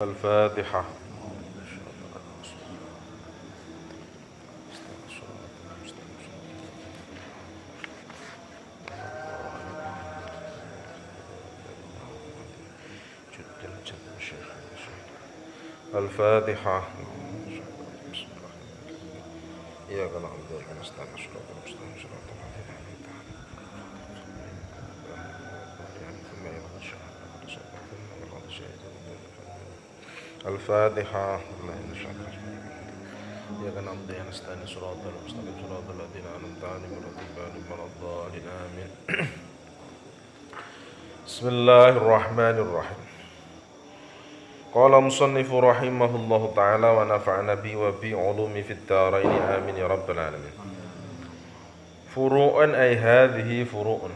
الفاتحة. الفاتحة. إياك نعبد وإياك نستعين صراط المستقيم صراط الذين أنعمت عليهم. الفاتحة. إياك نعبد وإياك نستعين صراط المستقيم صراط الذين أنعمت عليهم غير المغضوب عليهم ولا الضالين. آمين. بسم الله الرحمن الرحيم. Qala musannifu rahimahullahu ta'ala wa nafa'ana bi wa bi ulumi fid dharain amin ya rabbal alamin. Furu'un ay hadhihi furu'un.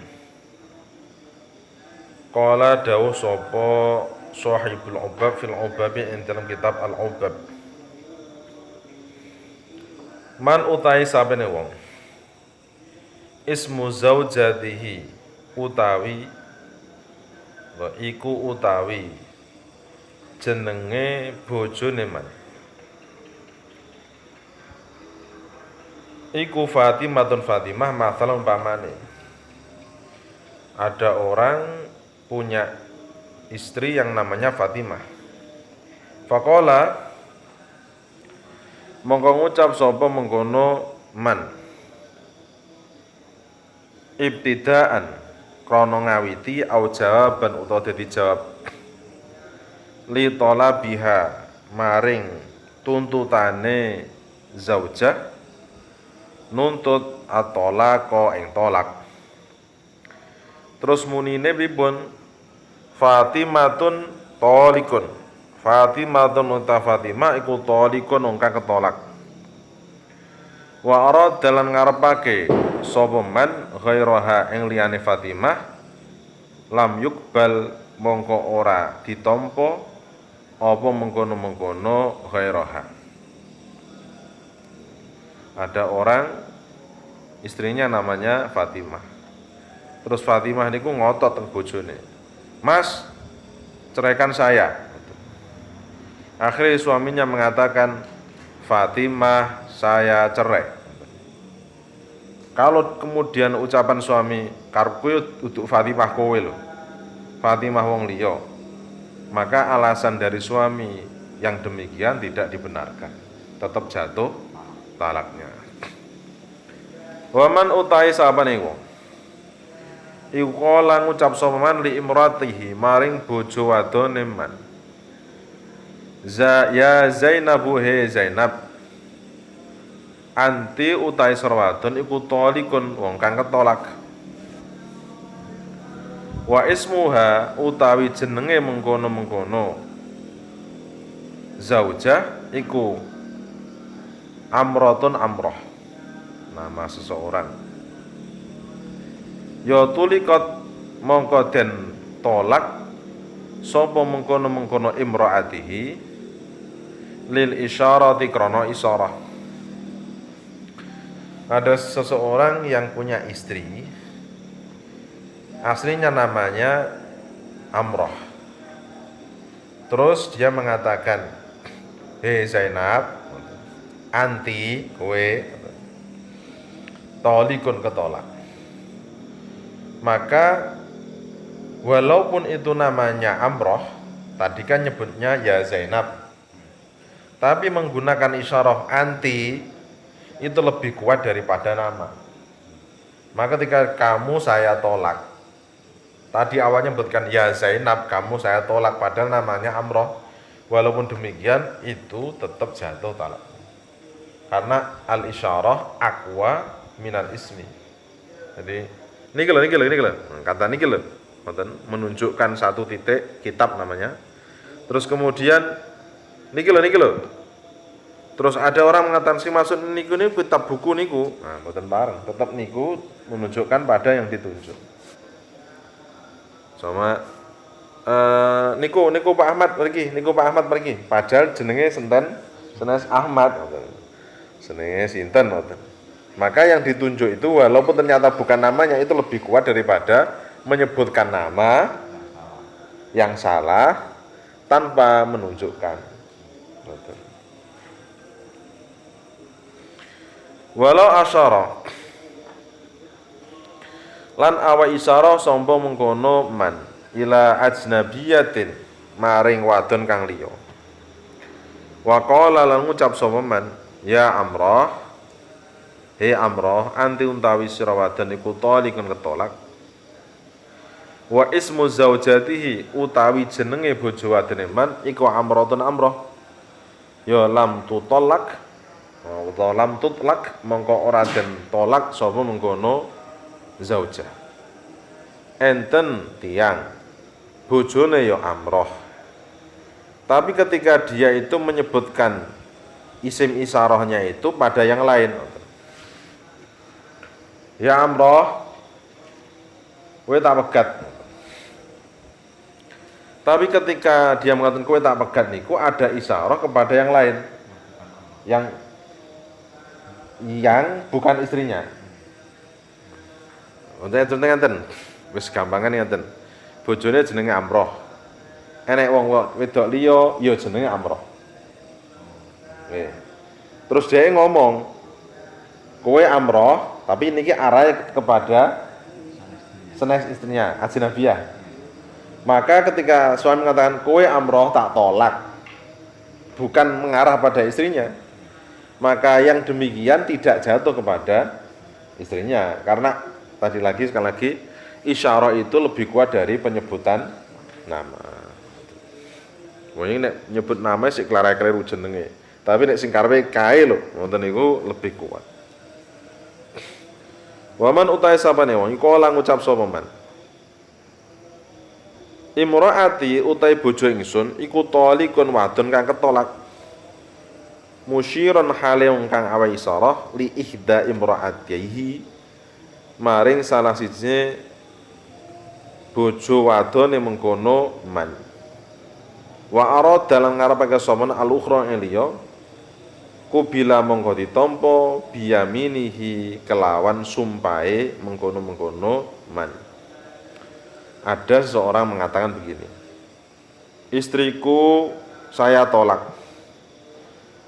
Qala dawuh sapa sahibul ubab fil ubab ing dalam kitab al ubab. Man utai sabene wong ismu zaujatihi utawi wa iku utawi jenenge bojone man iku Fatimatun Fatimah. Masalah umpamane ada orang punya istri yang namanya Fatimah. Faqala mongko ngucap sapa mengkono man ibtidaan krana ngawiti au jawaban utawa dadi jawab li talabiha maring tuntutane zaujah nuntut atolako ing tolak. Terus munine pripun? Fatimatun tolikun. Fatimatun uta Fatimah iku tolikun kang ketolak. Wa arad dalan ngarepake sapa man ghairaha ing liyane Fatimah lam yukbal mongko ora ditampa apa mengkono-mengkono ghairaha. Ada orang istrinya namanya Fatimah. Terus Fatimah niku ngotot teng bojone. Mas, ceraikan saya. Akhirnya suaminya mengatakan, Fatimah, saya cerai. Kalau kemudian ucapan suami, karepku untuk Fatimah kowe lho. Fatimah wong liya, maka alasan dari suami yang demikian tidak dibenarkan, tetap jatuh talaknya. Waman utai sabane wong iku kala ngucap sapa man li imratihi maring bojo wadone man ya Zainabu he Zainab anti utai sarwadon iku tolikun wong kang ketolak. Wa ismuha utawi jenenge mengkono-mengkono zaujah iku Amratun Amroh, nama seseorang. Ya tulikat mongko den tolak sapa mengkono-mengkono imraatihi lil isyarati krana isyarah. Ada seseorang yang punya istri, aslinya namanya Amroh. Terus dia mengatakan, hei Zainab, anti kowe tolikun ketolak. Maka walaupun itu namanya Amroh, tadi kan nyebutnya ya Zainab, tapi menggunakan isyarah anti itu lebih kuat daripada nama. Maka ketika kamu saya tolak, tadi awalnya menyebutkan ya Zainab, kamu saya tolak, padahal namanya Amroh. Walaupun demikian itu tetap jatuh talak. Karena al-isyarah aqwa minal ismi. Jadi niki lho, kata niki lho, menunjukkan satu titik kitab namanya. Terus kemudian niki lho. Terus ada orang mengatakan si maksud niku ini kitab buku niku. Nah, mboten bareng, tetap niku menunjukkan pada yang ditunjuk. Sama niku Pak Ahmad pergi. Padahal jenenge sinten? Senes Ahmad. Jenenge sinten ngoten. Maka yang ditunjuk itu walaupun ternyata bukan namanya itu lebih kuat daripada menyebutkan nama yang salah tanpa menunjukkan. Walau asyara lan awa isyarah sapa mengkono man ila ajnabiyatin maring wadon kang liya. Wa qala lan ngucap sapa man ya amrah, he amrah, anti untawi sira wadon iku talikun ketolak. Wa ismu zaujatihi utawi jenenge bojo wadone man iku amratun amrah. Ya lam tutolak utawa lam tutlak mongko ora den tolak sapa mengkono zaujah. Enten tiang bojone ya amrah. Tapi ketika dia itu menyebutkan isim isyarahnya itu pada yang lain. Ya amrah, kowe tak pegat. Tapi ketika dia mengatakan kowe tak pegat niku ada isyarah kepada yang lain. Yang bukan istrinya. Untuk contoh ngeten, wis gampangan ngeten. Bojone jenenge Amroh. Enek wong wedok liya ya jenenge Amroh. Oke. Terus dia ngomong, kowe Amroh, tapi niki arahe kepada senes istrinya, ajnabiyah. Maka ketika suami mengatakan kowe Amroh tak tolak, bukan mengarah pada istrinya, maka yang demikian tidak jatuh kepada istrinya, karena sekali lagi isyarah itu lebih kuat dari penyebutan nama. Wong nek nyebut nama sik klara-kleru jenenge, tapi nek sing karepe kae lho, wonten niku lebih kuat. Waman utai sapane wong iku ora ngucap sapa man. Imraati utai bojo ingsun iku talikun wadon kang ketolak. Musyiron hale kang awa isyarah li ihda imraatihi maring salah siji bojo wadone mengkono man. Wa arad dalam ngarepake somen al-ukhra ing liya kubila mongko ditampa biyaminihi kelawan sumpahe mengkono-mengkono man. Ada seseorang mengatakan begini, istriku saya tolak.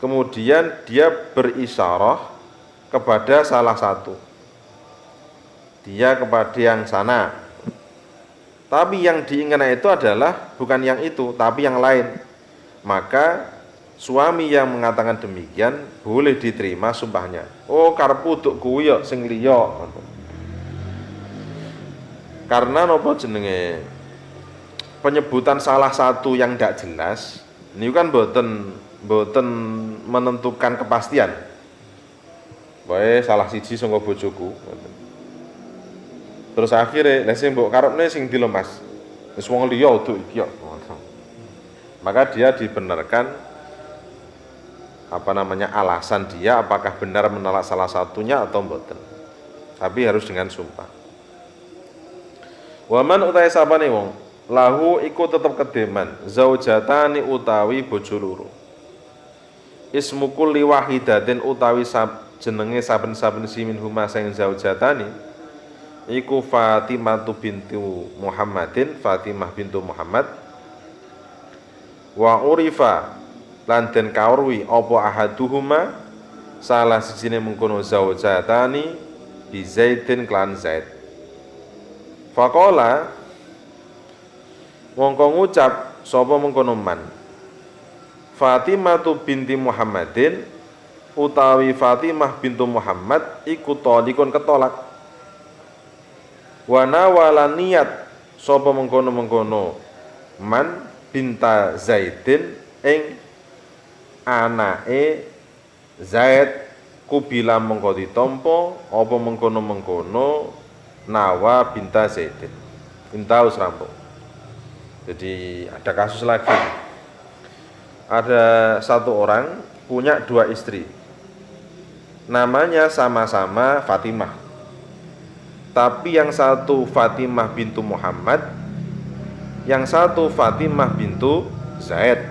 Kemudian dia berisyarah kepada salah satu, dia kepada yang sana. Tapi yang diinginkan itu adalah bukan yang itu, tapi yang lain. Maka suami yang mengatakan demikian boleh diterima sumpahnya. Oh karepku duk kuwi ya sing liya. Karena nopo jenenge penyebutan salah satu yang tidak jelas ini kan boten menentukan kepastian. Wae salah siji saka bojoku. Terus akhirnya nek sing mbok karepne sing ndi lho Mas? Wis wong liya uduk iki yo. Maka dia dibenarkan alasan dia apakah benar menolak salah satunya atau mboten. Tapi harus dengan sumpah. Waman utawi sapane wong lahu iku tetep kedeman zaujatani utawi bojo loro. Ismu kulli wahidatin utawi jenenge saben-saben simin huma sing zaujatani iku Fatimah bintu Muhammadin, Fatimah bintu Muhammad. Wa urifa lan den kaurwi apa ahaduhuma salah sijine mengkono zaujatani bi Zaidin klan Zaid. Faqala mongko ngucap sapa mengkono man Fatimah binti Muhammadin utawi Fatimah bintu Muhammad iku talikun ketolak. Wa nawala niat sapa mengkono-mengkono man binta Zaidin ing anake Zaid kubila mengko ditampa apa mengkono-mengkono Nawa binta Zaidin. Intaus rampung. Jadi ada kasus lagi. Ada satu orang punya dua istri. Namanya sama-sama Fatimah. Tapi yang satu Fatimah bintu Muhammad, yang satu Fatimah bintu Zaid.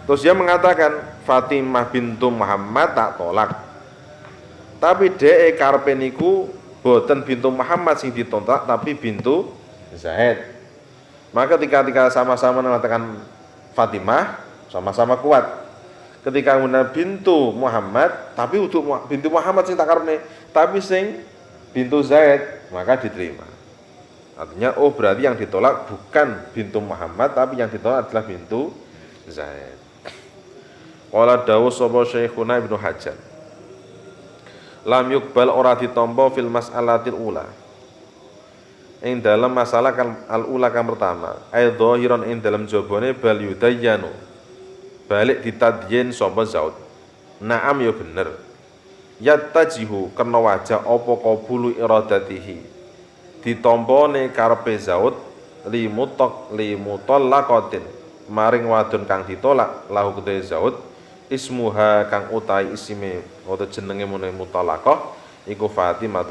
Terus dia mengatakan Fatimah bintu Muhammad tak tolak. Tapi dhek karepe niku boten bintu Muhammad sing ditolak tapi bintu Zaid. Maka ketika sama-sama mengatakan Fatimah, sama-sama kuat. Ketika menggunakan bintu Muhammad, tapi untuk bintu Muhammad sing tak karepne, tapi sing bintu Zaid, maka diterima. Artinya berarti yang ditolak bukan bintu Muhammad, tapi yang ditolak adalah bintu Zaid. Qala dawu sapa Syekhuna Ibnu Hajar. Lam yuqbal ora ditampa fil mas'alatil ula. Ing dalam masalah al ula kang pertama, ai dhahiran ing dalam jawabane bal yudayyanu. Balik ditadyin sapa zaud. Naam ya bener. Yattajihu kena wajah apa qabulu iradatihi. Ditampane karepe zaud limutallaqatin maring wadon kang ditolak lahu kedhe zaud ismuha kang utai isime utawa jenenge mune mutalaqah iku Fatimah.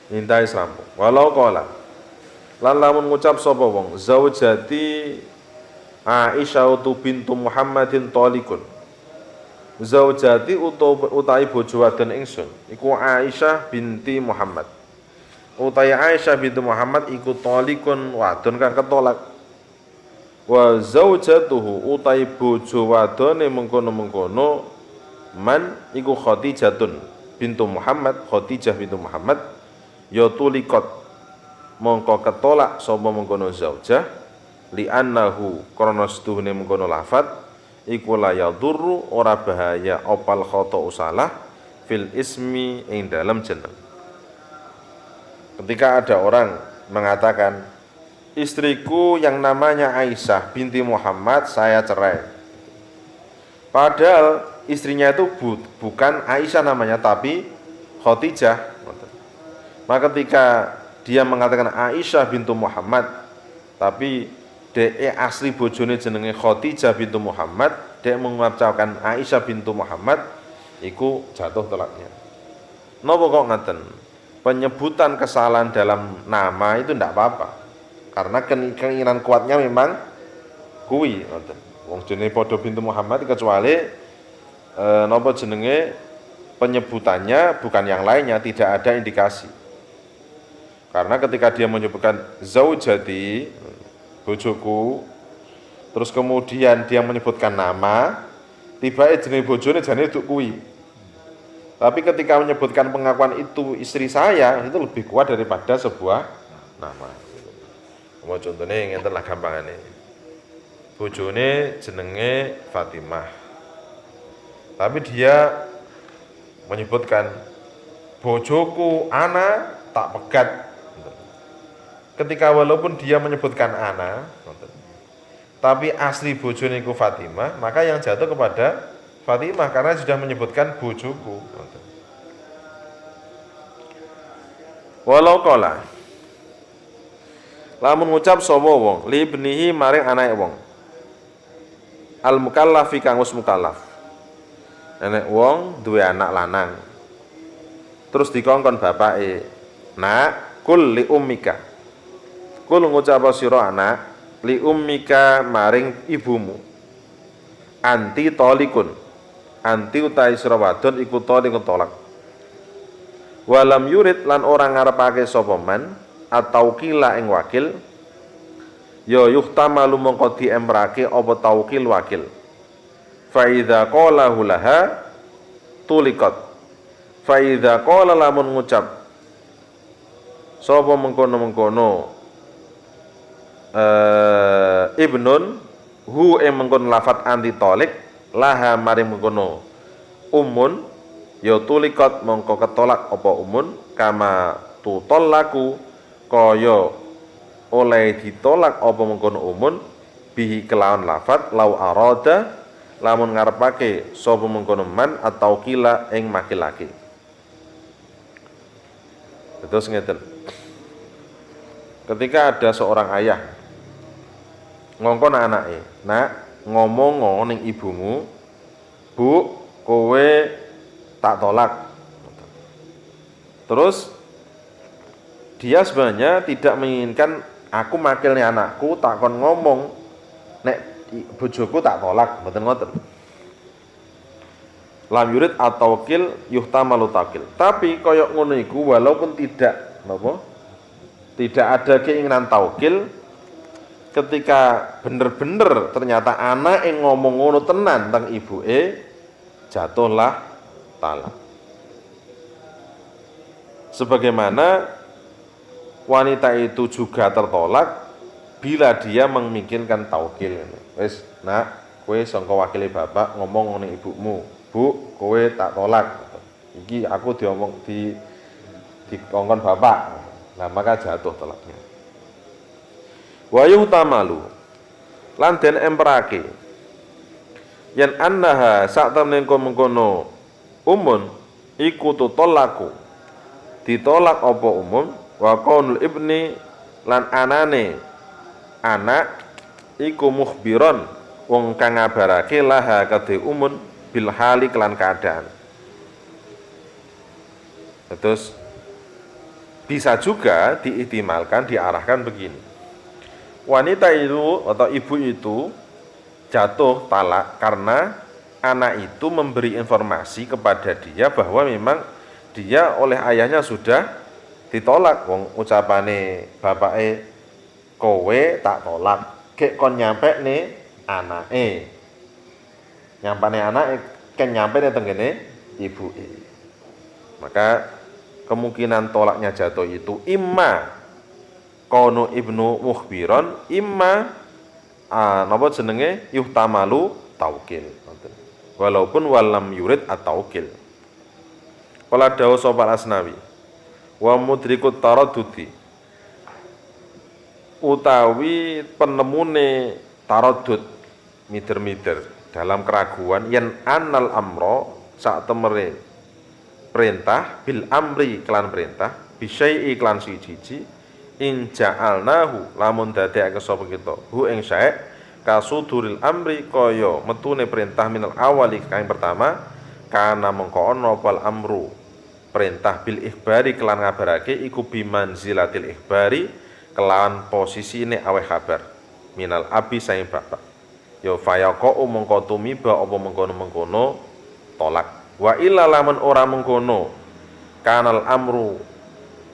Intai serampung. Walau qala lan lamun ngucap sapa wong zaujati Aisyah bintu Muhammadin talikun. Zaujati utai bojo wadon ingsun iku Aisyah binti Muhammad. Utai Aisyah binti Muhammad iku talikun wadon kang ketolak. Wa zaujatuhu utai bojo wadone mengkono-mengkono man iku Khadijatun bintu Muhammad, Khadijah bintu Muhammad ya tulikot mongko ketolak sapa mengkono zaujah li annahu krana setuhune mengkono lafat iku la yadurru ora bahaya opal khata usalah fil ismi ing dalam jeneng. Ketika ada orang mengatakan istriku yang namanya Aisyah binti Muhammad saya cerai, padahal istrinya itu bukan Aisyah namanya tapi Khadijah. Maka ketika dia mengatakan Aisyah bintu Muhammad tapi DE asli bojone jenenge Khadijah bintu Muhammad, dia mengucapkan Aisyah bintu Muhammad, iku jatuh tolaknya. Napa kok ngaten? Penyebutan kesalahan dalam nama itu tidak apa-apa, karena keinginan kuatnya memang kuwi ngoten. Wong jenenge padha bintu Muhammad kecuali napa jenenge penyebutannya bukan yang lainnya, tidak ada indikasi. Karena ketika dia menyebutkan zaujati bojoku, terus kemudian dia menyebutkan nama, tiba-tiba jenenge bojone jane duk kuwi. Tapi ketika menyebutkan pengakuan itu istri saya, itu lebih kuat daripada sebuah nama. Mau contohnya ngenten lah gampangane. Bojone jenenge Fatimah. Tapi dia menyebutkan bojoku ana tak pegat. Ketika walaupun dia menyebutkan ana, tapi asli bojone iku Fatimah, maka yang jatuh kepada Fatimah karena sudah menyebutkan bojoku. Walau qala lamun ngucap sapa wong li ibnihi maring anake wong al mukallafi kang wis mukallaf. Enek wong duwe anak lanang. Terus dikongkon bapake, "Nak, kul li ummika." Kul ngucap sira anak li ummika maring ibumu. Anti tolikun. Anti utai sira wadon iku tolikun tolak. Walam yurid lan orang ngarepake sapa man atau kila ing wakil ya yuhtamalu mongko diemrake apa taukil wakil. Fa idza qala laha tulikat. Fa idza qala lamun ngucap sapa mengkono-mengkono ibnun hu mengkono lafat anti tolik laha mari mengkono umun ya tulikat mongko ketolak apa umun kama tutolaku kaya oleh ditolak apa mengkono umun bihi kelawan lafat lau arada lamun ngarepake sapa mengkono man atau kila ing makilaki. Terus ngeten. Ketika ada seorang ayah ngongkon anake, "Nak, ngomong ning ibumu, Bu, kowe tak tolak." Terus dia sebenarnya tidak menginginkan aku makilne anakku tak kon ngomong nek bojoku tak tolak, mboten ngoten. Lam yurid atau kil yuhtamalu takil. Tapi koyok ngono iku walaupun tidak napa? Tidak ada keinginan taukil ketika bener-bener ternyata anak yang ngomong ngono tenan tentang ibuke jatuhlah talak. Sebagaimana wanita itu juga tertolak bila dia memikirkan taukil. Wis, nak, kowe sangka wakile bapak ngomong ngene ibumu, Bu, kowe tak tolak. Iki aku diomong dikongkon bapak. Nah, maka jatuh tolaknya. Wa yuhtamalu lan den emperake yen annaha sak temene mengkono umun iku tutolaku ditolak apa umum wa qaulul ibni lan anane anak iku mukhbiron wong kang ngabarake laha kadhe umun bil hali kelan keadaan. Terus bisa juga diihtimalkan, diarahkan begini. Wanita itu atau ibu itu jatuh talak karena anak itu memberi informasi kepada dia bahwa memang dia oleh ayahnya sudah ditolak. Wong ucapane bapake kowe tak tolak, kek kon nyampe nih anake. Nyampane anake ken nyampe nih tenggene ibuke. Maka kemungkinan tolaknya jatuh itu imma kono ibnu mukhbiron imma napa jenenge yuhtamalu taukil. Walaupun walam yurid at-taukil. Qala dawu sapa Asnawi wa mudrikut taraddudi utawi penemune taraddud mider-mider dalam keraguan yen annal amro sak temere perintah bil amri kelan perintah bisyai iklan siji in ja'alnahu lamun dadekake sapa kita hu ing syai' kasuduril amri kaya metune perintah minal awali kang pertama kana mengko ana pal amru perintah bil ikhbari kelan ngabarake iku bimanzilatil ikhbari kelan posisine aweh kabar minal abi saing bapak ya fayaqo mengko tumiba apa mengkono-mengkono tolak wa illa lamun ora mengkono kanal amru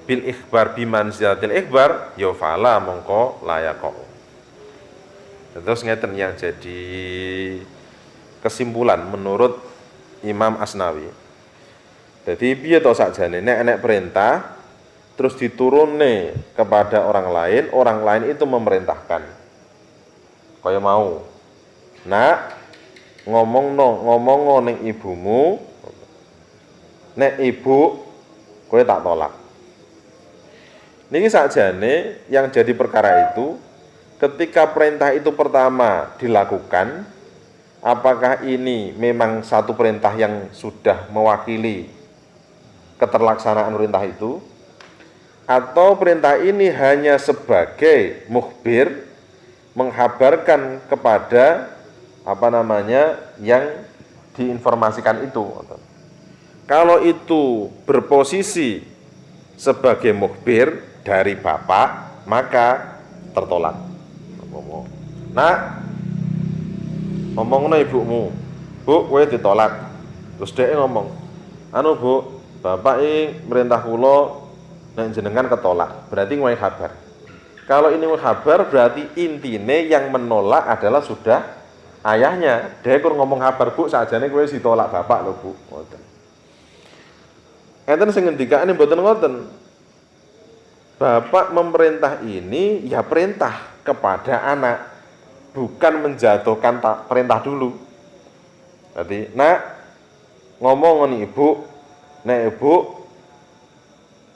bil ikhbar bimanzilatil ikhbar ya fala mengko layaqo. Terus ngeten yang jadi kesimpulan menurut Imam Asnawi. Jadi piye to sakjane nek enek perintah terus diturunne kepada orang lain itu memerintahkan. Kaya mau. Nak ngomong ning ibumu nek ibu kowe tak tolak. Niki sakjane yang jadi perkara itu ketika perintah itu pertama dilakukan, apakah ini memang satu perintah yang sudah mewakili keterlaksanaan perintah itu, atau perintah ini hanya sebagai mukhbir menghabarkan kepada yang diinformasikan itu. Kalau itu berposisi sebagai mukhbir dari bapak, maka tertolak. Nah, ngomong ibumu, Bu, kowe ditolak. Terus dia ngomong, anu Bu, bapak ini merintah kula nek jenengan ketolak. Berarti ngono kabar. Kalau ini kabar berarti intine yang menolak adalah sudah ayahnya. Dia kur ngomong kabar, Bu, sakjane kowe ditolak bapak lho, Bu. Ngoten. Enten sing ngendikane mboten ngoten. Bapak memerintah ini ya perintah kepada anak, bukan menjatuhkan perintah dulu. Jadi, nak ngomong nih ibu, nek ibu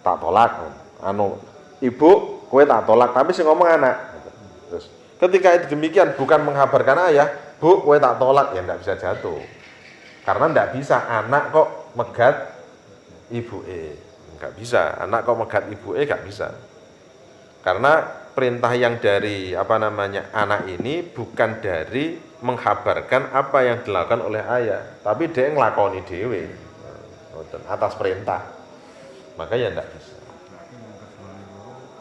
tak tolak, ibu kowe tak tolak, tapi sing ngomong anak. Terus, ketika itu demikian bukan menghabarkan ayah, Bu, kowe tak tolak, ya ndak bisa jatuh. Karena ndak bisa anak kok megat ibu nggak bisa, anak kok megat ibu nggak bisa. Karena perintah yang dari anak ini bukan dari menghabarkan apa yang dilakukan oleh ayah, tapi dia nglakoni dhewe atas perintah. Maka ya ndak bisa.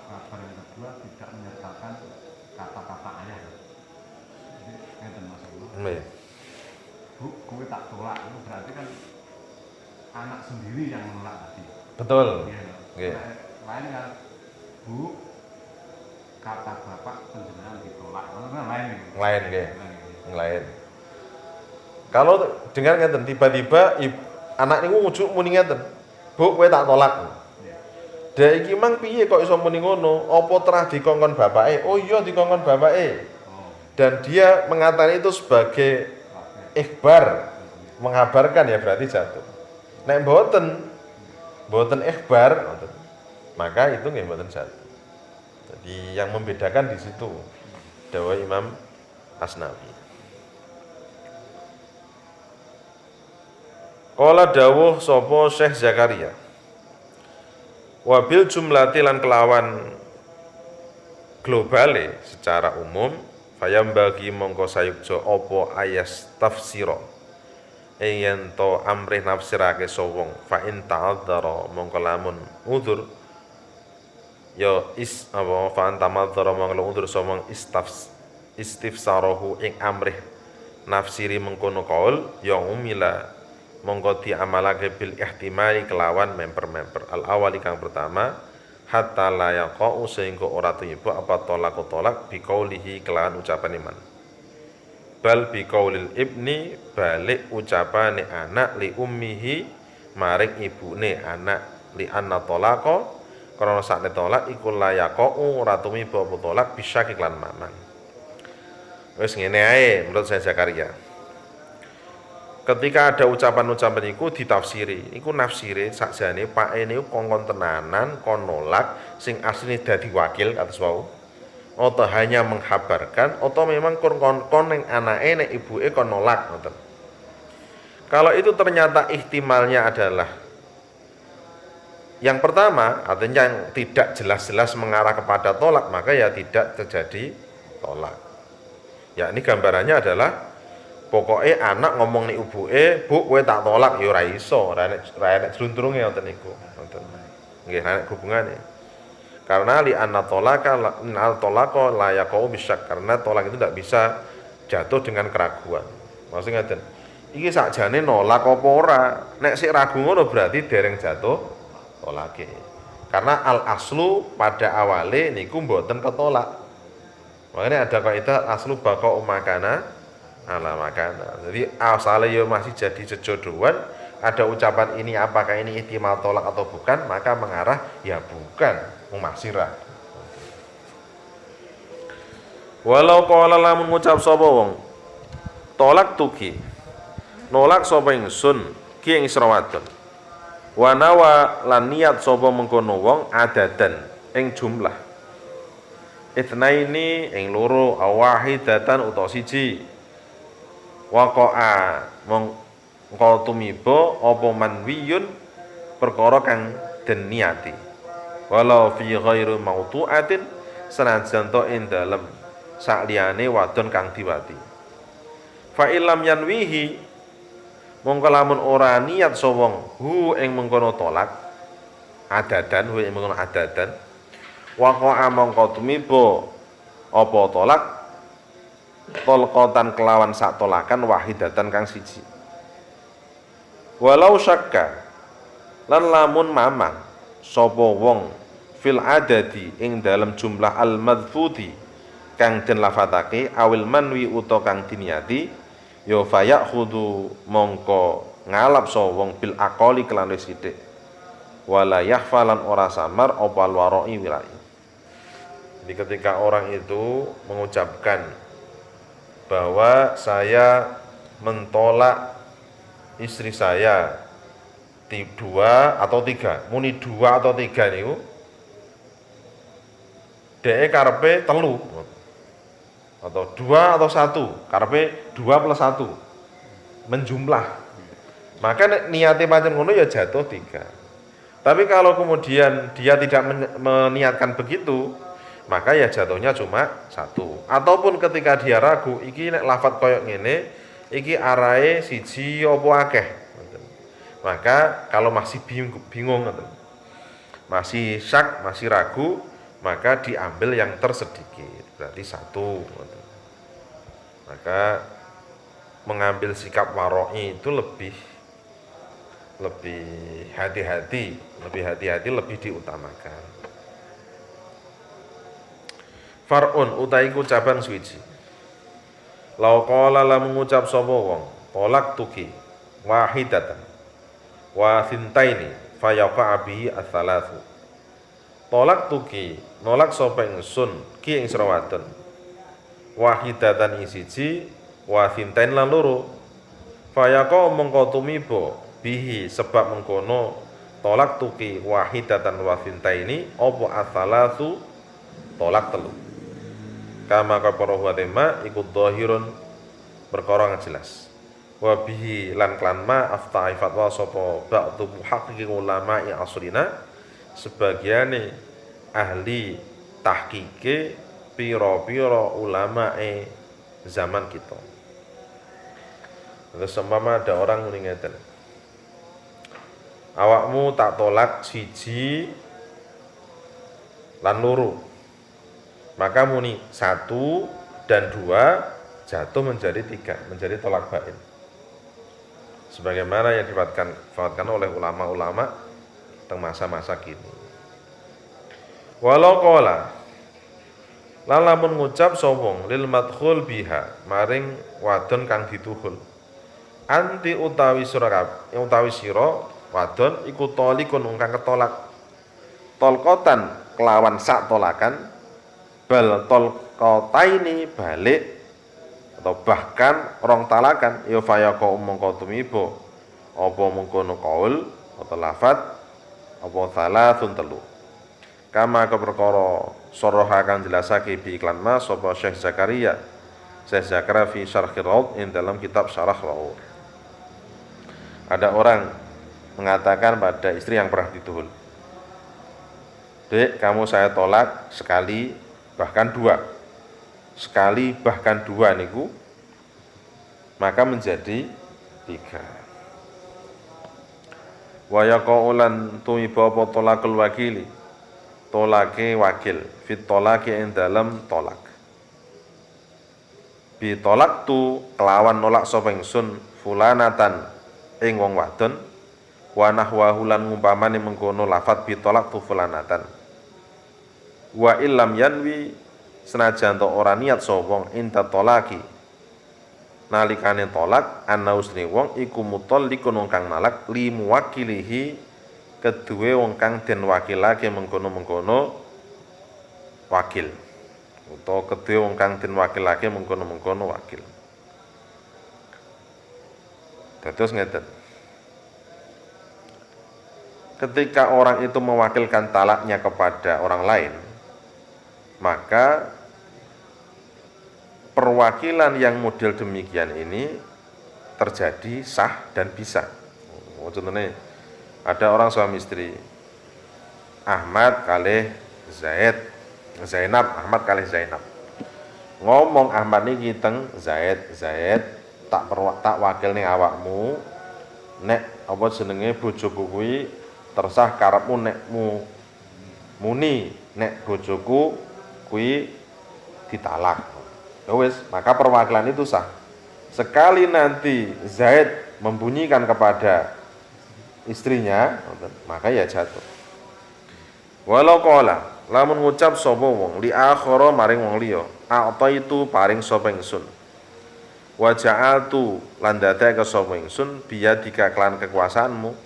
Kabar yang kedua tidak menyertakan kata-kata ayah. Jadi ngeten maksudnya. Bu, kowe tak tolak itu berarti kan anak sendiri yang menolak tadi. Betul. Iya. Lain kan, Bu, kata bapak penjenengan ditolak. Lain. Lain nggih. Lain. Kalau dengan ngeten tiba-tiba anak niku ngujuk muni ngeten. Bu, kowe tak tolak. Dah iki mang piye kok iso muni ngono? Apa terah dikongkon bapake? Oh iya dikongkon bapake. Dan dia mengatakan itu sebagai ikhbar, mengabarkan ya berarti jatuh. Nek mboten ikhbar, maka itu nggih mboten jatuh. Jadi yang membedakan di situ dawuh Imam Asnawi. Qala dawuh sapa Syekh Zakaria. Wabil jumlati lan kelawan globale secara umum fayam bagi mongko sayukja apa ayas tafsira yen to amrih nafsirake sawong fa in ta'adzara mongko lamun udzur ya apa fa antamadzara mongko udzur sawong istifsarahu ing amrih nafsiri mengkono kaul ya umila mongko diamalake bil ihtimali kelawan memper-memper al awali kang pertama hatta la yaqau sehingga ora tuyiba apa tolak biqaulihi kelawan ucapan iman bal biqaulil ibni balik ucapane anak li ummihi maring ibune anak li anna talaqa karena sakne tolak iku la yaqau ora tuyiba apa tolak bisa iklan mamang wis ngene ae menurut saya Zakaria. Ketika ada ucapan-ucapan iku ditafsiri, iku nafsire sakjane pake niku kongkon tenanan kon nolak sing asline dadi wakil kados wau. Atau hanya menghabarkan atau memang kon ning anake nek ibuke kon nolak ngoten. Kalau itu ternyata ihtimalnya adalah yang pertama, artinya yang tidak jelas-jelas mengarah kepada tolak, maka ya tidak terjadi tolak. Ya ini gambarannya adalah pokoknya anak ngomong nih ibuke, Bu, kowe tak tolak ya ora iso, ora enek jluntrunge ngoten niku. Ngoten. Nggih, nek hubungane. Karena li anna tolaka la yaqau bisyak, karena tolak itu tidak bisa jatuh dengan keraguan. Maksudnya ngeten. Iki sakjane nolak apa ora? Nek sik ragu ngono berarti dereng jatuh tolake. Karena al aslu pada awale niku mboten ketolak. Makanya ada kaidah aslu baqa umakana ala makana. Jadi asalnya ya masih jadi jejodohan, ada ucapan ini apakah ini ihtimal tolak atau bukan, maka mengarah ya bukan, masih ragu. Walau qala lamun ngucap sapa wong tolak tuki nolak sapa ingsun ki ing sira wadon wa nawa lan niat sapa mengkono wong adadan ing jumlah itsnaini ing loro awahidatan utawa siji waqa'a mongko tumiba apa manwiyun perkara kang den niati walau fi ghairu mautu'atin senajan to ing dalem sakliyane wadon kang diwati fa illam yanwihi mongko lamun ora niat sawong hu ing mengkono tolak adadan hu ing mengkono adadan waqa'a mongko tumiba apa tolak tolqatan kelawan sak tolakan wahidatan kang siji walau syakka lan lamun mamang sapa wong fil adadi ing dalam jumlah al madfudi kang den lafatake awil manwi uta kang diniati ya fayakhudhu mongko ngalap sapa wong bil aqali kelan wis sithik wala yahfalan ora samar opal warai wirai. Jadi ketika orang itu mengucapkan bahwa saya mentolak istri saya 2 atau 3, muni 2 atau 3 niku dhek karepe 3 atau 2 atau 1, karepe 2 plus 1 menjumlah. Maka niate pancen ngono ya jatuh 3. Tapi kalau kemudian dia tidak meniatkan begitu, maka ya jatuhnya cuma 1. Ataupun ketika dia ragu, iki nek lafat koyok ngene, iki arahe siji apa akeh. Maka kalau masih bingung, masih syak, masih ragu, maka diambil yang tersedikit, berarti 1. Maka mengambil sikap waroi itu lebih hati-hati, lebih diutamakan. Far'un utai iku cabang suwiji. Lau qala lamun ngucap sapa wong, tolak tuki wahidatan wa thintaini fayaqa bihi ats-tsalatsu. Tolak tuki nolak sapa ingsun ki ing sira wadon. Wahidatan isiji wa thintain lan loro. Fayaqa mongko tumiba bihi sebab mengkono tolak tuki wahidatan wa thintaini apa ats-tsalatsu tolak telu. Kama kapara wa tema iku dhahirun perkara kang jelas. Wa bihi lan klan ma afta'i fatwa sapa ba'du muhaqqiqi ulama'i asrina sebagiane ahli tahqiqe pira-pira ulamae zaman kita. Terus seumpama ada orang muni ngeten. Awakmu tak tolak siji lan loro. Maka muni 1 dan 2 jatuh menjadi 3, menjadi tolak bain. Sebagaimana yang difatkan oleh ulama-ulama teng masa-masa kini. Walau qala lan lamun ngucap sapa lil madkhul biha maring wadon kang dituhul. Anti utawi sira wadon iku tolikun kang ketolak. Tolkotan kelawan sak tolakan bal tolqataini balik atau bahkan rong talakan ya fayaqa mongko tumiba apa mengkono qaul atau lafat apa salasun telu kama keperkara soroha kang jelasake bi iklan mas sapa Syekh Zakaria fi Syarhir Raud in dalam kitab Syarah Raud. Ada orang mengatakan pada istri yang pernah dituhul, "Dek, kamu saya tolak sekali bahkan 2. Sekali bahkan 2 niku maka menjadi 3. Wa yaqaulan tumiba apa tolakul wakili tolake wakil fit tolake ing dalam tolak. Bi tolak tu kelawan nolak sapa ingsun fulanatan ing wong wadon wa nahwahu lan ngumpamane mengkono lafat bi tolak tu fulanatan. Wa illam yanwi senajan to ora niat sapa wong inta tolaki nalikane tolak ana usne wong iku mutallikun wong kang nalak li muwakilihi keduwe wong kang den wakilake mengkono-mengkono wakil utawa keduwe wong kang den wakilake mengkono-mengkono wakil. Dados ngeten. Ketika orang itu mewakilkan talaknya kepada orang lain, maka perwakilan yang model demikian ini terjadi sah dan bisa. Contohnya ada orang suami istri, Ahmad kalih Zainab, Ahmad kalih Zainab. Ngomong Ahmad niki teng Zaid tak wakil ning awakmu, nek apa jenenge bojoku kuwi tersah karepmu nekmu muni nek bojoku kuwi ditalak. Ya wis, maka perwakilan itu sah. Sekali nanti Zaid membunyikan kepada istrinya, maka ya jatuh. Walau qala lamun ngucap sapa wong li akhara maring wong liya, a'taitu paring sapa ingsun. Wa ja'altu lan dadake sapa ingsun biyadika kelan kekuasaanmu.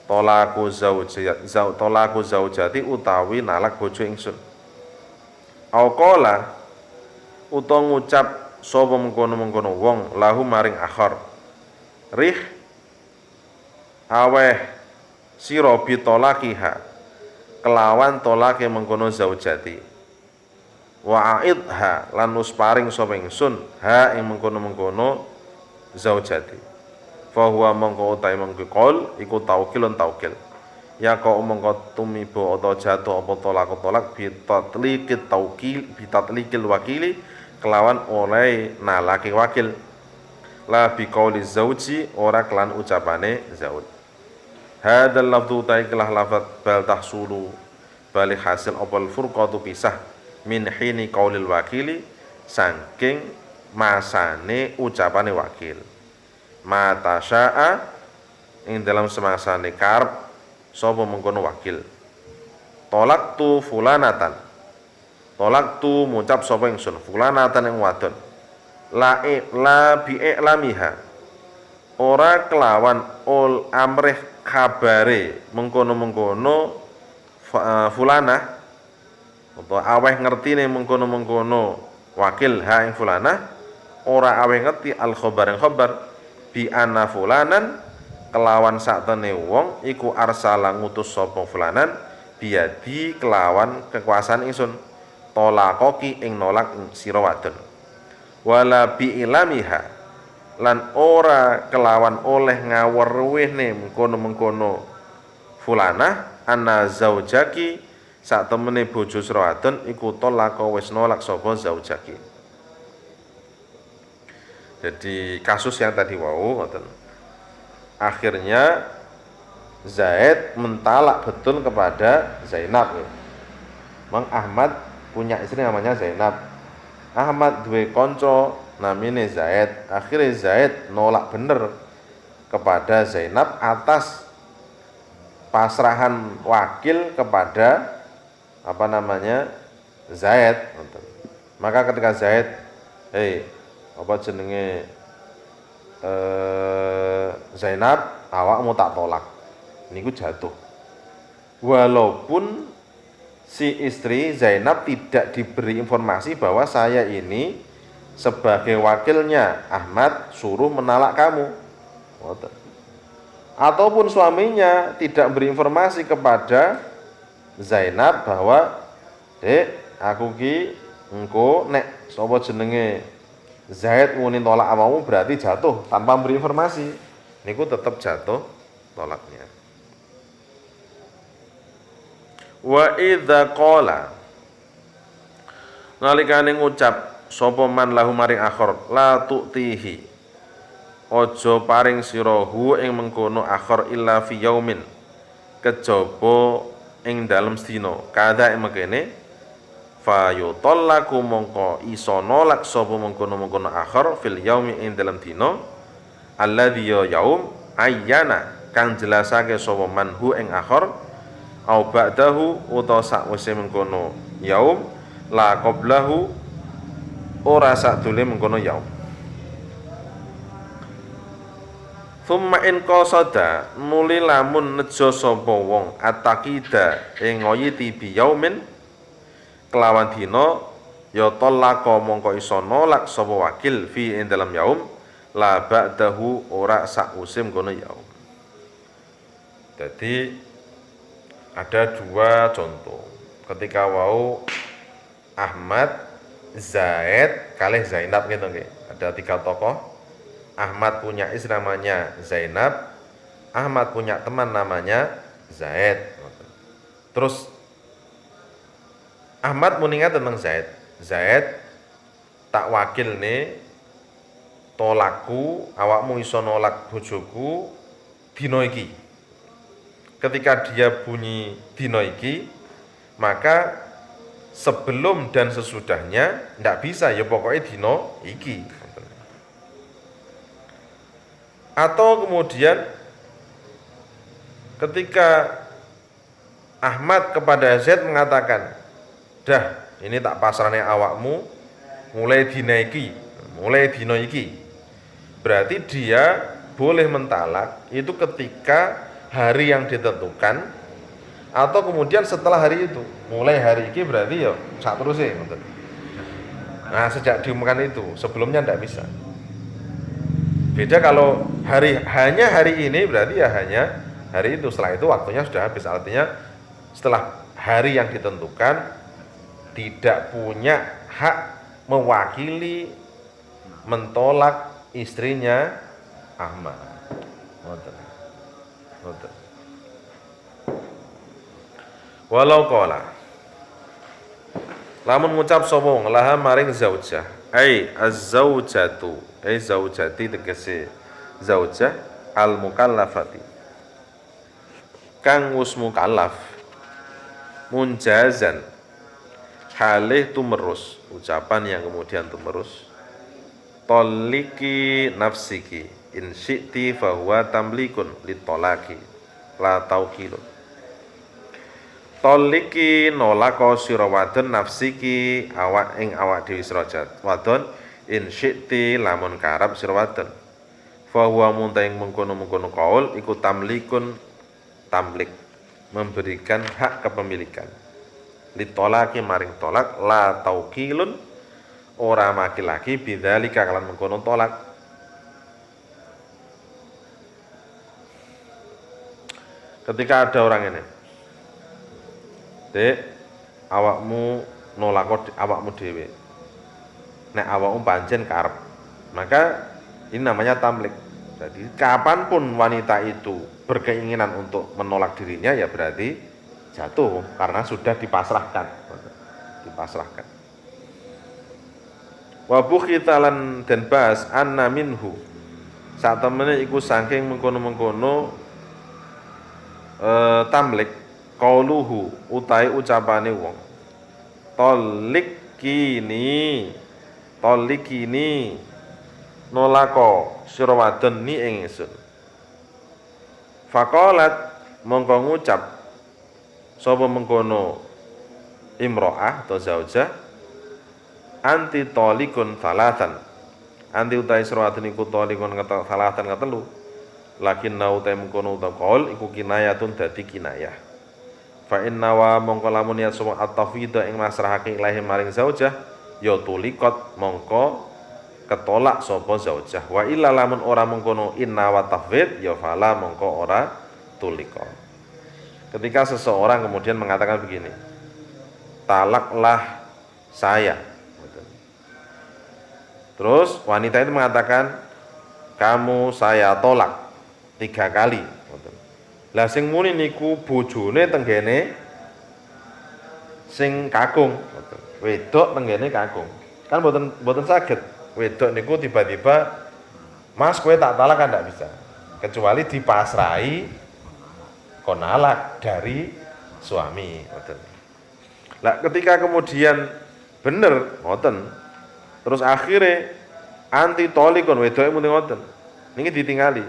Tolaku zaujati utawi nalak bojo ingsun. Au qala utawa ngucap sapa mengkono-mengkono wong lahu maring akhar. Rih aweh sira bi tolakiha kelawan tolake mengkono zaujati. Wa aidha lan nus paring sapa ingsun ha ing mengkono-mengkono zaujati. Fa huwa mongko utahe mengko qaul iku taukilun taukil. Ya kau mongko tumiba utawa jatuh apa tolak bitatlikil wakili kelawan oleh nalaki wakil la bi qauli zauji ora kelan ucapane zauj. Hadzal lafdhu ta'ilah lafat bal tahsulu bali hasil opal furqatu pisah min hini qaulil wakili saking masane ucapane wakil. Mata syaa ing dalam semasane karep sapa mengkono wakil. Tolak tu fulanatan tolak tu ngucap sapa ingsun fulanatan ing wadon la bi lamiha ora kelawan ol amrih kabare mengkono-mengkono fulanah utawa aweh ngertine mengkono-mengkono wakil ha ing fulanah ora aweh ngerti al khabar ing khabar bi anna fulanan kelawan saktene wong iku arsala ngutus sapa fulanan biadi kelawan kekuasaan ingsun tolakoki ing nolak sira wadon wala bi ilamiha lan ora kelawan oleh ngaweruhne mengkono-mengkono fulanah anna zaujaki sak temene bojo sira wadon iku tolak wis nolak sapa zaujaki. Jadi kasus yang tadi wau ngoten. Akhirnya Zaid mentalak betul kepada Zainab. Mang Ahmad punya istri namanya Zainab. Ahmad duwe kanca namine Zaid. Akhirnya Zaid nolak bener kepada Zainab atas pasrahan wakil kepada Zaid. Maka ketika Zaid, apa jenenge Zainab, awakmu tak tolak. Niku jatuh. Walaupun si istri Zainab tidak diberi informasi bahwa saya ini sebagai wakilnya Ahmad suruh menalak kamu. Ataupun suaminya tidak beri informasi kepada Zainab bahwa aku ki engko nek sapa jenenge Zaid muni tolak amamu berarti jatuh tanpa beri informasi. Niku tetap jatuh tolaknya. Wa idza qala nalikane ngucap sapa man lahu maring akhir la tu'tihi aja paring sira hu ing mengkono akhir illa fi yaumin kejaba ing dalem sedina kada ing mengkene fa yutallaku mongko iso nolak sapa mengkono-mengkono akhir fil yaumi ing dalem dina alladzi yaum ayyana kang jelasake sapa man hu ing akhir au ba'dahu utawa sakwise mengkono yaum la qablahu ora sadule mengkono yaum. Thumma in qasada nuli lamun nejo sapa wong ataqida ing ngoyiti bi yaumin kelawan dina ya talaqa mongko iso nolak sapa wakil fi ing dalam yaum la ba'dahu ora sakwise mengkono yaum. Jadi ada dua contoh ketika wau Ahmad, Zaid, kalih Zainab gitu nggih. Ada tiga tokoh. Ahmad punya istri namanya Zainab, Ahmad punya teman namanya Zaid. Terus Ahmad muningat tentang Zaid. Zaid tak wakil nih tolakku, awakmu iso nolak bojoku dina iki. Ketika dia bunyi dina iki, maka sebelum dan sesudahnya ndak bisa ya pokoknya dina iki. Atau kemudian ketika Ahmad kepada Zaid mengatakan, dah ini tak pasrane awakmu mulai dina iki, mulai dina iki. Berarti dia boleh mentalak itu ketika hari yang ditentukan atau kemudian setelah hari itu. Mulai hari iki berarti ya sak terusé ngoten. Nah, sejak diumumkan itu, sebelumnya ndak bisa. Beda kalau hanya hari ini berarti ya hanya hari itu, setelah itu waktunya sudah habis. Artinya setelah hari yang ditentukan tidak punya hak mewakili mentolak istrinya Ahmad. Walau qala lamun ngucap sapa wong laha maring zaujah az-zaujatu zaujati tegese zaujah al-mukallafati kang wis mukallaf munjazan halih tumerus ucapan yang kemudian tumerus toliki nafsiki in syi'ti fahuwa tamlikun litolaki la taukilun Toliki nolako sira wadon nafsiki awak ing awak dhewe sira wadon in syi'ti lamun karep sira wadon. Fa huwa muntaing mengkono-mengkono kaul iku tamlikun tamlik memberikan hak kepemilikan. Litolaki maring tolak la taukilun ora maki-laki bidzalika kalan mengkono tolak. Ketika ada orang ini, Dek, awakmu nolako awakmu dhewe. Nek awakmu pancen karep, maka ini namanya tamlik. Jadi kapanpun wanita itu berkeinginan untuk menolak dirinya ya berarti jatuh karena sudah dipasrahkan. Dipasrahkan. Wa bukhitalan den bas anna minhu. Sak temene iku saking mengkono-mengkono tamlik qauluhu utai ucapane wong. Tolikini nolako sira wadon ni ing ingsun. Faqalat mongko ngucap sapa mengkono imro'ah atau zaujah anti tolikun salatan. Anti utai sira wadon iku tolikun salatan katelu. Lakin nautai mengkono uta qaul iku kinayatun dadi kinayah. Fa inna wa mongko lamun ya sapa at-tafwida ing masrahake ilahi maring zaujah ya tulikot mongko ketolak sapa zaujah. Wa illa lamun ora mengkono inna wa tafwid ya fala mongko ora tuliko. Ketika seseorang kemudian mengatakan begini, talaklah saya. Terus wanita itu mengatakan, kamu saya tolak 3 kali. Lah sing muni niku bojone tenggene sing kakung, wedok tenggene kakung. Kan mboten saged. Wedok niku tiba-tiba, Mas kowe tak talak kan ndak bisa. Kecuali dipasrahi konalak dari suami, ngoten. Lah ketika kemudian bener ngoten, terus akhirnya anti tolikon wedoke muni ngoten. Niki ditingali.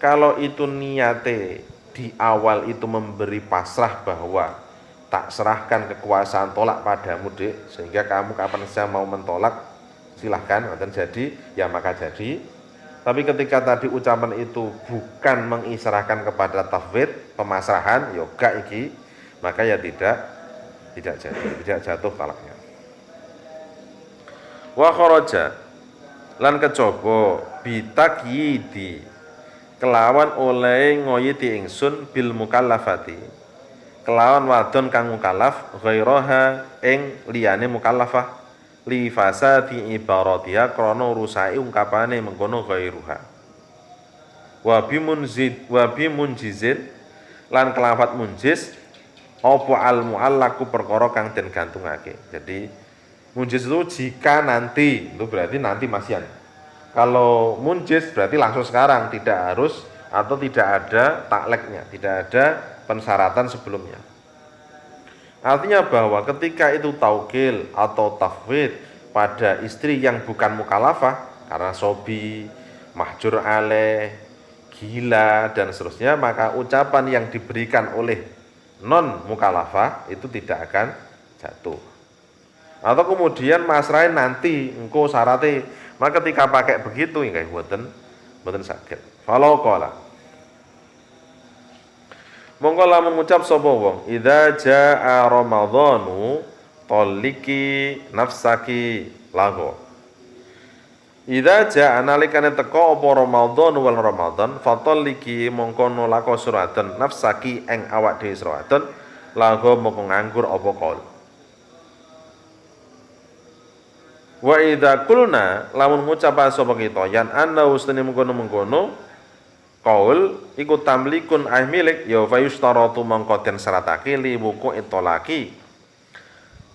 Kalau itu niate di awal itu memberi pasrah bahwa tak serahkan kekuasaan tolak padamu Dek, sehingga kamu kapan saja mau mentolak silahkan, ngoten jadi ya maka jadi. Tapi ketika tadi ucapan itu bukan mengisyaratkan kepada tafwid, pemasrahan, yoga iki, maka ya tidak jadi, tidak jatuh talaknya. Wa kharaja lan kejaba bitakyidi kelawan oleh ngoyiti ingsun bil mukallafati kelawan wadon kang mukallaf ghairaha ing liyane mukallafah li fasadi ibaratiha krana rusai ungkapane mengkono ghairuha wa bi munjizin lan kelafat munjiz apa al muallaku perkara kang den gantungake. Jadi munjiz itu jika nanti, itu berarti nanti masihan. Kalau munjiz berarti langsung sekarang, tidak harus atau tidak ada takleknya, tidak ada pensyaratan sebelumnya. Artinya bahwa ketika itu taukil atau tafwid pada istri yang bukan mukallafah karena sobi, mahjur alaih, gila dan seterusnya, maka ucapan yang diberikan oleh non mukallafah itu tidak akan jatuh. Atau kemudian masrahin nanti engko syaratnya, maka ketika pakai begitu nggih mboten saged. Falau qala monggo lamun ngucap sapa wong idza jaa ramadhanu taliki nafsaki lago. Idza jaa nalikane teka apa ramadhan wal ramadhan fatalliki mongko nolako suradan nafsaki ing awak dhewe suradan lago mongko nganggur apa qaul. Wa idza qulna lamun ngucap sapa kita yan anna ustene mengkono-mengkono qaul iku tamlikun ay milik ya fayustaratu mangko den syaratake li wuku itolaki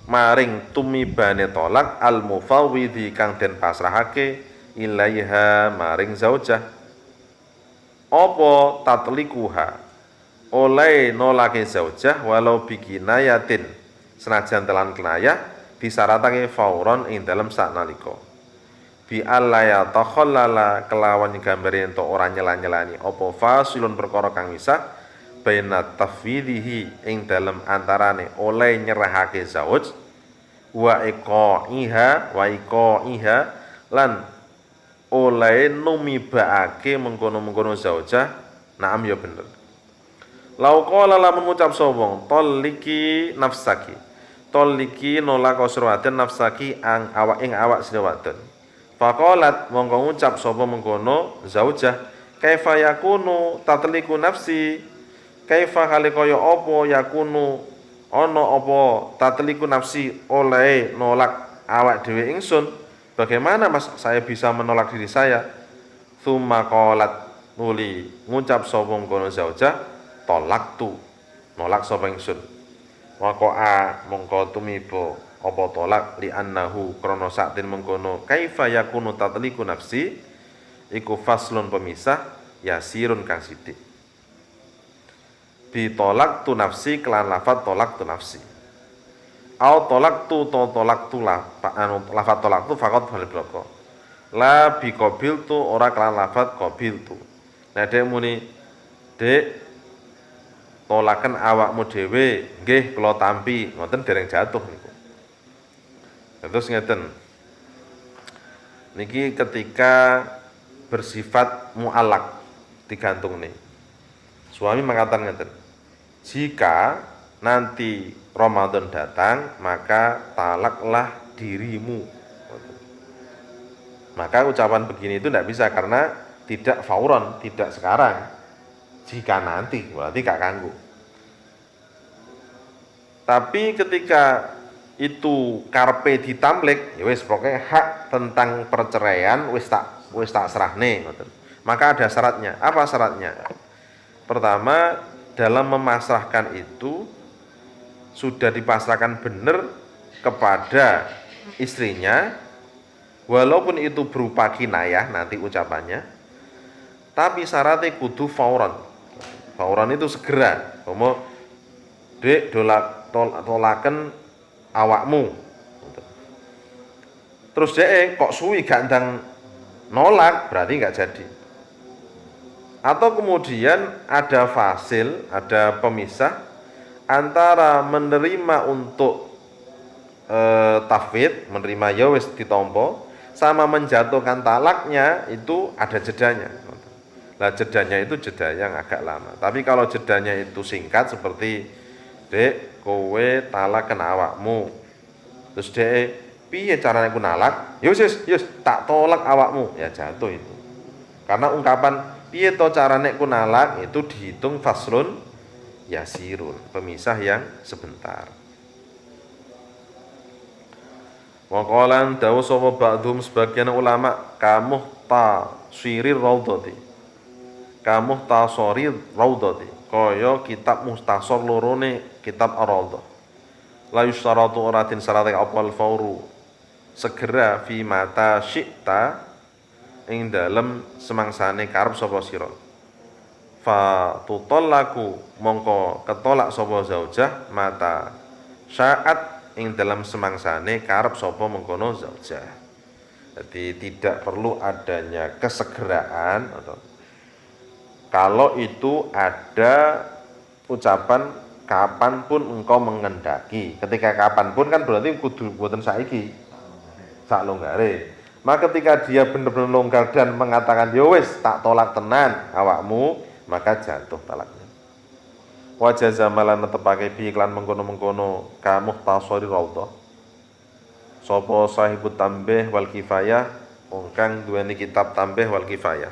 maring tumibane tolak al mufawwidhi kang den pasrahake ilaiha maring zaujah apa tatlikuha oleh nolake zaujah walau bikinayatin senajan telan kenayah disyaratake fauron ing dalem saknalika bi allaya takhallala kelawan gambare ento ora nyela-nyelani apa fasilun perkara kang misah baina tafwidhihi ing dalem antarane oleh nyerahake zauj wa iqaiha lan oleh numibaake mengkono-mengkono zaujah. Naam ya bener. Lau qala lamun ngucap sapa toliki nafsaki. Toliki nolak usrawaden nafsaki ing awak sira wadon. Faqalat mongko ngucap sapa mengkono zaujah kaifa yakunu tatliku nafsi. Kaifa kali kaya apa yakunu ana apa tatliku nafsi oleh nolak awak dhewe ingsun. Bagaimana Mas saya bisa menolak diri saya? Tsumma qalat nuli ngucap sapa mengkono zaujah tolak tu nolak sapa ingsun. Waqa'a mongko tumiba apa tolak li annahu krana sakten mengkono kaifa yakunu tatliku nafsi iku faslun pemisah yasirun kang sithik. Bi tolak tu nafsi kelan lafat tolak tu nafsi. Au tolak tu to tolak tu lafat tolak tu faqat bal bloko. La bi qabil tu ora kelan lafat qabil tu. Nah dek muni dek tolaken awakmu dhewe nggih kula tampi ngoten dereng jatuh niku. Terus ngeten. Niki ketika bersifat mu'allaq digantung nih. Suami mengatakan ngeten. Jika nanti Ramadan datang maka talaklah dirimu. Maka ucapan begini itu tidak bisa karena tidak fauron, tidak sekarang. Jika nanti berarti gak kanggu. Tapi ketika itu karpe ditamlik, ya wis pokoknya hak tentang perceraian wis tak serahne. Maka ada syaratnya. Apa syaratnya? Pertama, dalam memasrahkan itu sudah dipasrahkan benar kepada istrinya, walaupun itu berupa kinayah nanti ucapannya, tapi syaratnya kudu fauron. Fauron itu segera. Pomo dek tolaken awakmu. Terus dek kok suwi gak ndang nolak, berarti gak jadi. Atau kemudian ada fasil, ada pemisah antara menerima untuk tafwid, menerima ya wis ditampa, sama menjatuhkan talaknya itu ada jedanya. Nah jedanya itu jeda yang agak lama. Tapi kalau jedanya itu singkat seperti dek kowe talaken awakmu. Terus dek piye carane aku nalak? Yus tak tolak awakmu. Ya jatuh itu. Karena ungkapan piye to carane aku nalak itu dihitung faslun yasirun, pemisah yang sebentar. Waqalan dawu sapa ba'dhum sebagian ulama kamuh ta syirir raudhati. Kamuh tasori raudhati kaya kitab mustasor lorone kitab ar-raudhah. La yustaratu oratin syarat apal fauru segera fi mata syi'ta ing dalem semangsane karep sapa sira. Fa tutallaku mongko ketolak sapa zaujah mata syaat ing dalam semangsane karep sapa mengkono zaujah. Jadi tidak perlu adanya kesegeraan atau kalau itu ada ucapan kapanpun engkau mengendaki. Ketika kapanpun kan berarti kudu buatan saiki sak longgare. Maka ketika dia benar-benar longgar dan mengatakan ya wis tak tolak tenan awakmu, maka jatuh talaknya. Wajah zamalan netepake bi iklan mengkono-mengkono kamuh tasori raudhah. Sapa sahibut tambih wal kifayah wong kang duweni kitab tambih wal kifayah.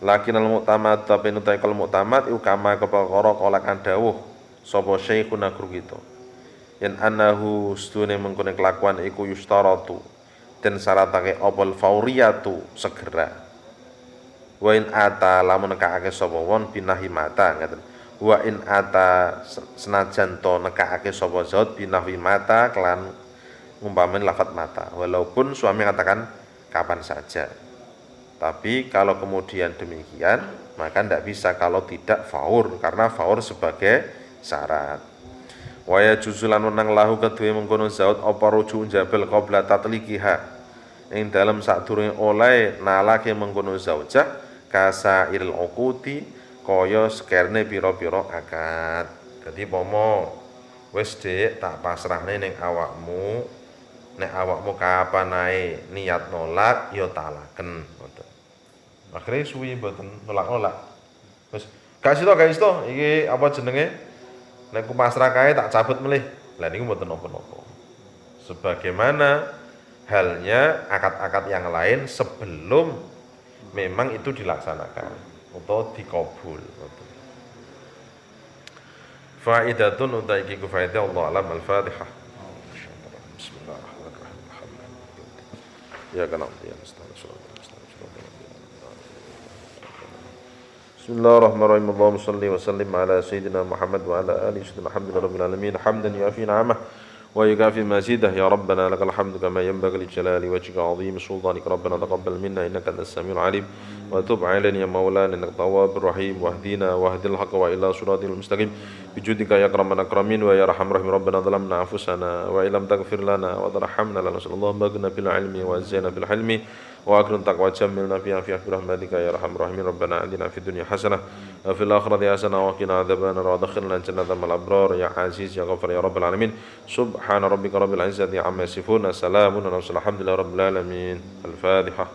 Lakin al-mu'tamad tapi nutai kal mu'tamad iku kama kepakara kalakan dawuh sapa syekhuna guru kita. Yen annahu stune mengkone kelakuan iku yustaratu den syaratake opal fauriyatu segera. Wa in ata lamun nekake sapa won binahi mata ngaten. Wa in ata senajan to nekake sapa zat binahi mata kelan ngumpamen lafat mata. Walaupun suami katakan kapan saja. Tapi kalau kemudian demikian maka tidak bisa kalau tidak faur, karena faur sebagai syarat. Waya juzulan menang lahu kedue mengkono zaud apa rujuk jabal qabla tatliqiha ing dalem sadurunge oleh nalake mengkono zaujah kasa iril uqudi kaya sekerne pira-pira akad. Dadi pomo wis Dik tak pasrahne ning awakmu, nek awakmu kapan ae niat nolak ya talaken ngoten. Akhire suwi mboten nolak-nolak. Wis gak sida iki apa jenenge? Nek ku pasrah kae tak cabut melih. Lah niku mboten napa-napa. Sebagaimana halnya akad-akad yang lain sebelum memang itu dilaksanakan atau dikabul. Faidatun uta iki ku faedah Allah alam al-Fatihah. Bismillahirrahmanirrahim. Ya kana ya Bismillahirrahmanirrahim. Allahumma shalli wa sallim ala sayyidina Muhammad wa ala ali sayyidina Muhammadin rabbil alamin hamdan yafi ni'amah wa yukafi mazidah ya rabbana lakal hamdu kama yanbaghi li jalali wajhika 'azim sultanik rabbana taqabbal minna innaka antas samiul alim wa tub 'alaina ya maulana innaka tawwabur rahim wahdina wahdil haqqa wa ila siratil mustaqim bijudika ya akraman akramin wa ya arhamar rahim rabbana zalamna anfusana wa illam taghfir lana wa tarhamna lanasallallahu baghna bil ilmi wa zaina bil hilmi wa akrim taqwa jamilna fi afiyah bi rahmatika ya arhamar rahimin rabbana atina fid dunya hasanah wa fil akhirati hasanah wa qina adzabannar wa adkhilna jannatal abrar ya aziz ya ghafar ya rabbal alamin subhana rabbika rabbil izzati amma yasifun salamun alhamdulillahi rabbil alamin al-fatihah.